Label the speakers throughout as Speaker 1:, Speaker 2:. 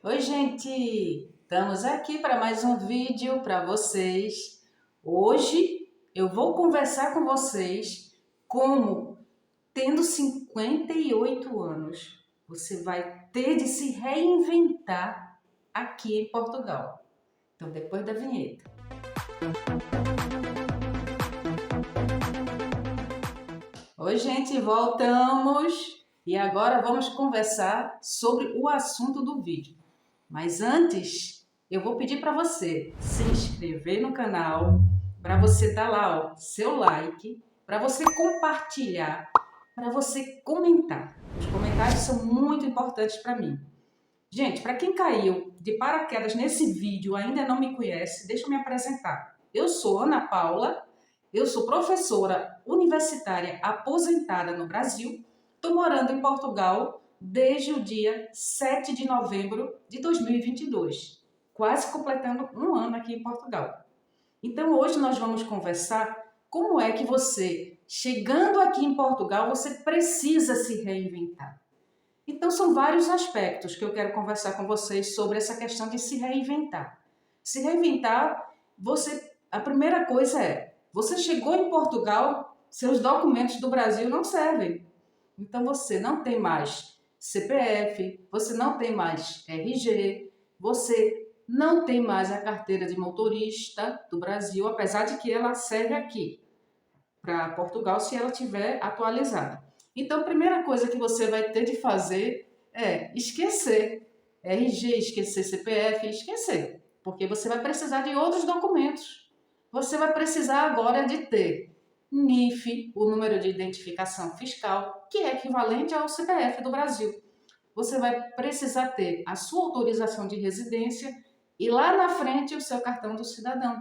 Speaker 1: Oi, gente! Estamos aqui para mais um vídeo para vocês. Hoje eu vou conversar com vocês como, tendo 58 anos, você vai ter de se reinventar aqui em Portugal. Então, depois da vinheta. Oi, gente, voltamos! E agora vamos conversar sobre o assunto do vídeo. Mas antes, eu vou pedir para você se inscrever no canal, para você dar lá seu like, para você compartilhar, para você comentar. Os comentários são muito importantes para mim. Gente, para quem caiu de paraquedas nesse vídeo e ainda não me conhece, deixa eu me apresentar. Eu sou Ana Paula, eu sou professora universitária aposentada no Brasil, estou morando em Portugal desde o dia 7 de novembro de 2022, quase completando um ano aqui em Portugal. Então hoje nós vamos conversar como é que você, chegando aqui em Portugal, você precisa se reinventar. Então são vários aspectos que eu quero conversar com vocês sobre essa questão de se reinventar. Se reinventar, a primeira coisa é, você chegou em Portugal, seus documentos do Brasil não servem. Então você não tem mais CPF, você não tem mais RG, você não tem mais a carteira de motorista do Brasil, apesar de que ela serve aqui para Portugal se ela tiver atualizada. Então, a primeira coisa que você vai ter de fazer é esquecer RG, esquecer CPF, esquecer, porque você vai precisar de outros documentos. Você vai precisar agora de ter NIF, o número de identificação fiscal, que é equivalente ao CPF do Brasil. Você vai precisar ter a sua autorização de residência e lá na frente o seu cartão do cidadão,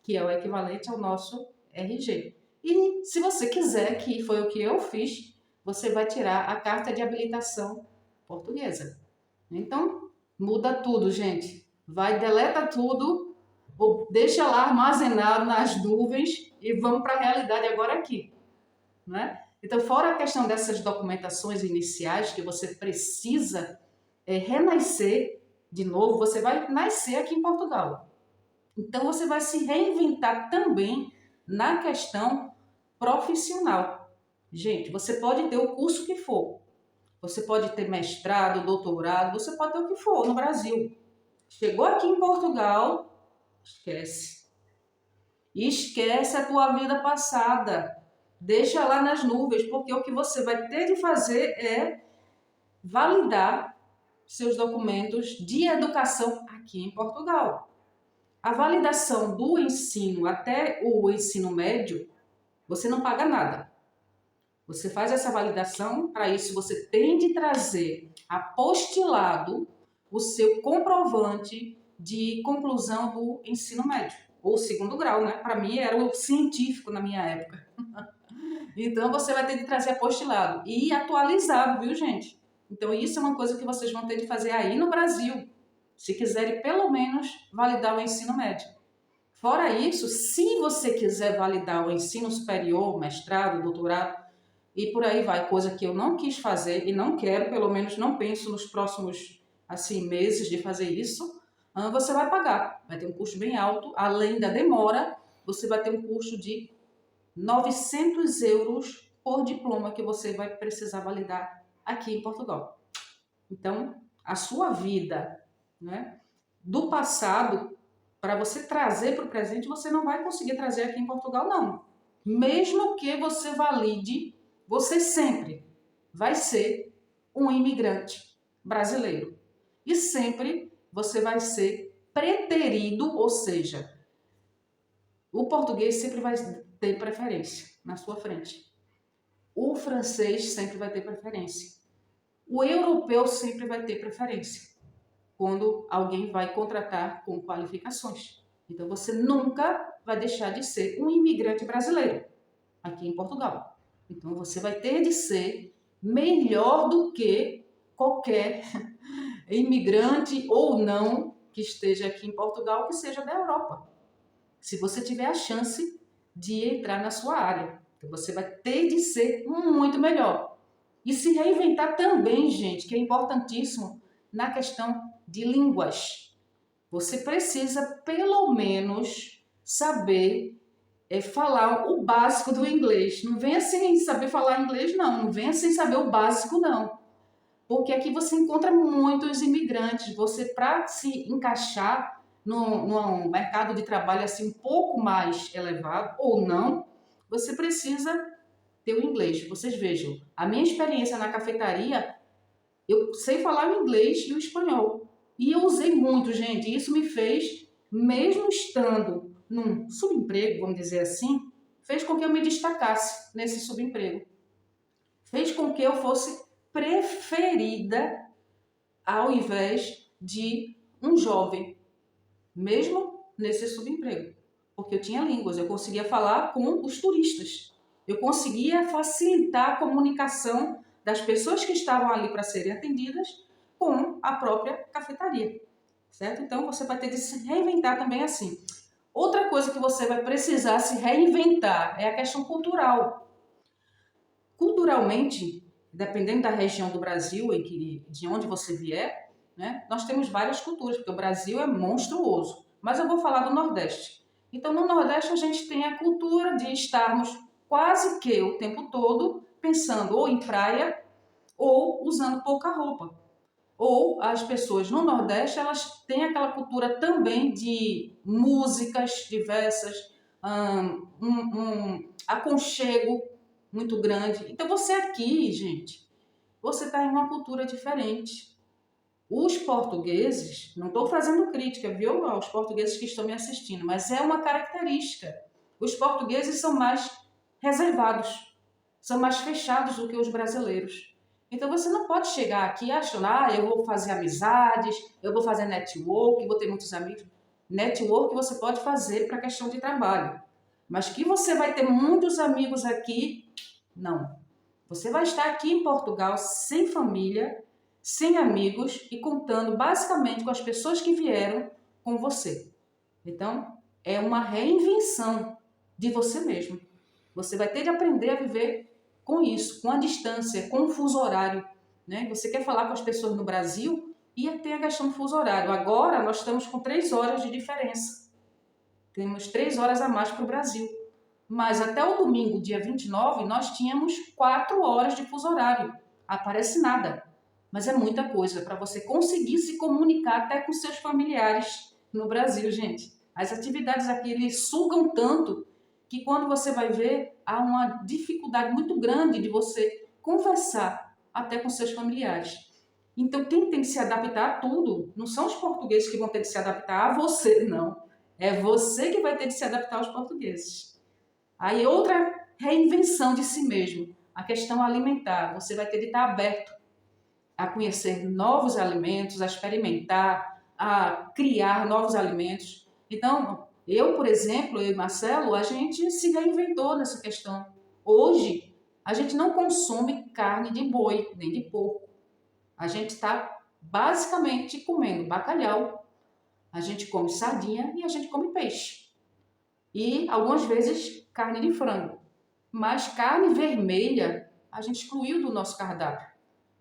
Speaker 1: que é o equivalente ao nosso RG. E se você quiser, que foi o que eu fiz, você vai tirar a carta de habilitação portuguesa. Então, muda tudo, gente. Vai, deleta tudo, ou deixa lá armazenado nas nuvens e vamos para a realidade agora aqui, né? Então, fora a questão dessas documentações iniciais que você precisa renascer de novo, você vai nascer aqui em Portugal. Então, você vai se reinventar também na questão profissional. Gente, você pode ter o curso que for. Você pode ter mestrado, doutorado, você pode ter o que for no Brasil. Chegou aqui em Portugal, esquece. Esquece a tua vida passada. Deixa lá nas nuvens, porque o que você vai ter de fazer é validar seus documentos de educação aqui em Portugal. A validação do ensino até o ensino médio, você não paga nada. Você faz essa validação, para isso você tem de trazer apostilado o seu comprovante de conclusão do ensino médio, ou segundo grau, né? Para mim era o científico na minha época. Então você vai ter de trazer apostilado e atualizado, viu, gente? Então isso é uma coisa que vocês vão ter de fazer aí no Brasil, se quiserem pelo menos validar o ensino médio. Fora isso, se você quiser validar o ensino superior, mestrado, doutorado, e por aí vai, coisa que eu não quis fazer e não quero, pelo menos não penso nos próximos meses de fazer isso, você vai pagar. Vai ter um custo bem alto, além da demora, você vai ter um custo de 900 euros por diploma que você vai precisar validar aqui em Portugal. Então, a sua vida, né, do passado, para você trazer para o presente, você não vai conseguir trazer aqui em Portugal, não. Mesmo que você valide, você sempre vai ser um imigrante brasileiro. E sempre você vai ser preterido, ou seja, o português sempre vai ter preferência na sua frente. O francês sempre vai ter preferência. O europeu sempre vai ter preferência quando alguém vai contratar com qualificações. Então você nunca vai deixar de ser um imigrante brasileiro aqui em Portugal. Então você vai ter de ser melhor do que qualquer imigrante ou não que esteja aqui em Portugal, que seja da Europa. Se você tiver a chance de entrar na sua área, então você vai ter de ser muito melhor. E se reinventar também, gente, que é importantíssimo na questão de línguas. Você precisa, pelo menos, saber falar o básico do inglês. Não venha sem saber falar inglês, não. Não venha sem saber o básico, não. Porque aqui você encontra muitos imigrantes. Você, para se encaixar num mercado de trabalho assim um pouco mais elevado, ou não, você precisa ter o inglês. Vocês vejam, a minha experiência na cafeteria, eu sei falar o inglês e o espanhol. E eu usei muito, gente. E isso me fez, mesmo estando num subemprego, vamos dizer assim, fez com que eu me destacasse nesse subemprego. Fez com que eu fosse preferida ao invés de um jovem, mesmo nesse subemprego. Porque eu tinha línguas, eu conseguia falar com os turistas. Eu conseguia facilitar a comunicação das pessoas que estavam ali para serem atendidas com a própria cafetaria, certo? Então você vai ter de se reinventar também assim. Outra coisa que você vai precisar se reinventar é a questão cultural. Culturalmente, dependendo da região do Brasil de onde você vier, né, nós temos várias culturas, porque o Brasil é monstruoso. Mas eu vou falar do Nordeste. Então, no Nordeste, a gente tem a cultura de estarmos quase que o tempo todo pensando ou em praia ou usando pouca roupa. Ou as pessoas no Nordeste, elas têm aquela cultura também de músicas diversas, um aconchego muito grande. Então você aqui, gente, você está em uma cultura diferente. Os portugueses, não estou fazendo crítica, viu, aos portugueses que estão me assistindo, mas é uma característica. Os portugueses são mais reservados, são mais fechados do que os brasileiros. Então você não pode chegar aqui achando, eu vou fazer amizades, eu vou fazer network, vou ter muitos amigos. Network você pode fazer para questão de trabalho. Mas que você vai ter muitos amigos aqui, não. Você vai estar aqui em Portugal sem família, sem amigos e contando basicamente com as pessoas que vieram com você. Então, é uma reinvenção de você mesmo. Você vai ter de aprender a viver com isso, com a distância, com o fuso horário. Né? Você quer falar com as pessoas no Brasil e ter a questão do fuso horário. Agora, nós estamos com 3 horas de diferença. Temos 3 horas a mais para o Brasil. Mas até o domingo, dia 29, nós tínhamos 4 horas de fuso horário. Aparece nada. Mas é muita coisa para você conseguir se comunicar até com seus familiares no Brasil, gente. As atividades aqui, eles sugam tanto que quando você vai ver, há uma dificuldade muito grande de você conversar até com seus familiares. Então, quem tem que se adaptar a tudo, não são os portugueses que vão ter que se adaptar a você, não. É você que vai ter que se adaptar aos portugueses. Aí outra reinvenção de si mesmo, a questão alimentar. Você vai ter de estar aberto a conhecer novos alimentos, a experimentar, a criar novos alimentos. Então, eu, por exemplo, eu e Marcelo, a gente se reinventou nessa questão. Hoje, a gente não consome carne de boi, nem de porco. A gente está basicamente comendo bacalhau, a gente come sardinha e a gente come peixe. E algumas vezes carne de frango. Mas carne vermelha a gente excluiu do nosso cardápio,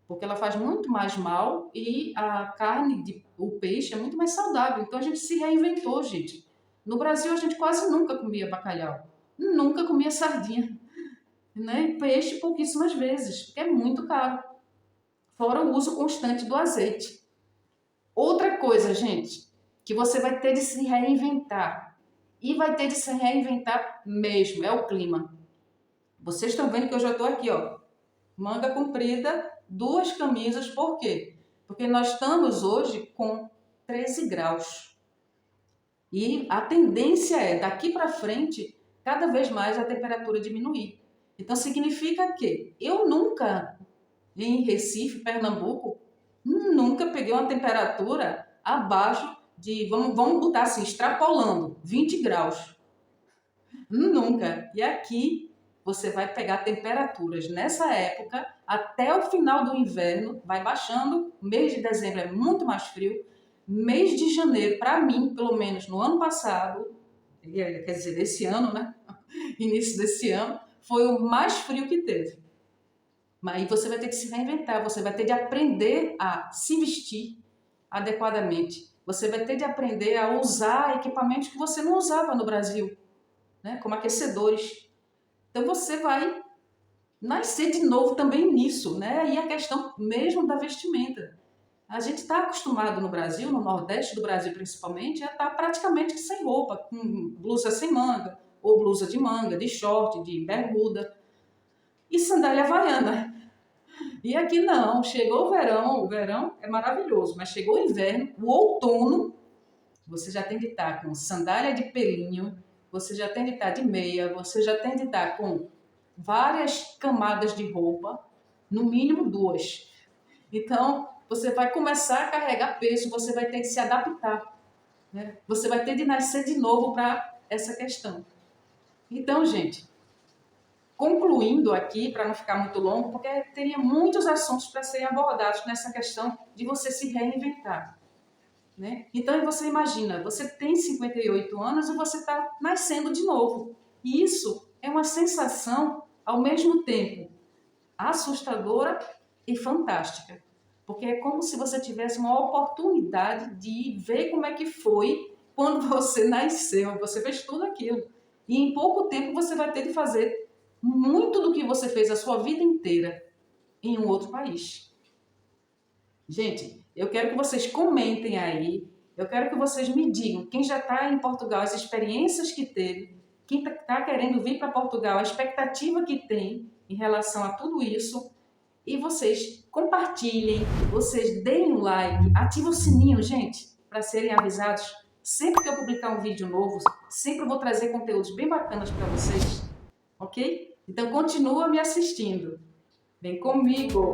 Speaker 1: porque ela faz muito mais mal e a carne, o peixe é muito mais saudável. Então a gente se reinventou, gente. No Brasil a gente quase nunca comia bacalhau, nunca comia sardinha, né? Peixe pouquíssimas vezes, porque é muito caro. Fora o uso constante do azeite. Outra coisa, gente, que você vai ter de se reinventar. E vai ter de se reinventar mesmo, é o clima. Vocês estão vendo que eu já estou aqui, ó, manga comprida, 2 camisas, por quê? Porque nós estamos hoje com 13 graus. E a tendência é, daqui para frente, cada vez mais a temperatura diminuir. Então significa que eu nunca, em Recife, Pernambuco, nunca peguei uma temperatura abaixo de, vamos botar assim, extrapolando, 20 graus. Nunca. E aqui você vai pegar temperaturas nessa época, até o final do inverno, vai baixando. Mês de dezembro é muito mais frio. Mês de janeiro, para mim, pelo menos no ano passado, quer dizer, desse ano, né? Início desse ano, foi o mais frio que teve. Mas aí você vai ter que se reinventar, você vai ter de aprender a se vestir, adequadamente. Você vai ter de aprender a usar equipamentos que você não usava no Brasil, né? Como aquecedores. Então você vai nascer de novo também nisso, né? E a questão mesmo da vestimenta. A gente está acostumado no Brasil, no Nordeste do Brasil principalmente, a estar praticamente sem roupa, com blusa sem manga, ou blusa de manga, de short, de bermuda e sandália havaiana. E aqui não, chegou o verão é maravilhoso, mas chegou o inverno, o outono, você já tem de estar com sandália de pelinho, você já tem de estar de meia, você já tem de estar com várias camadas de roupa, no mínimo 2. Então, você vai começar a carregar peso, você vai ter que se adaptar, né? Você vai ter de nascer de novo para essa questão. Então, gente, concluindo aqui, para não ficar muito longo, porque teria muitos assuntos para serem abordados nessa questão de você se reinventar, né? Então, você imagina, você tem 58 anos e você está nascendo de novo. E isso é uma sensação, ao mesmo tempo, assustadora e fantástica. Porque é como se você tivesse uma oportunidade de ver como é que foi quando você nasceu, você fez tudo aquilo. E em pouco tempo você vai ter de fazer muito do que você fez a sua vida inteira em um outro país. Gente, eu quero que vocês comentem aí, eu quero que vocês me digam, quem já está em Portugal, as experiências que teve, quem está querendo vir para Portugal, a expectativa que tem em relação a tudo isso. E vocês compartilhem, vocês deem um like, ativem o sininho, gente, para serem avisados. Sempre que eu publicar um vídeo novo, sempre eu vou trazer conteúdos bem bacanas para vocês, ok? Então continua me assistindo. Vem comigo!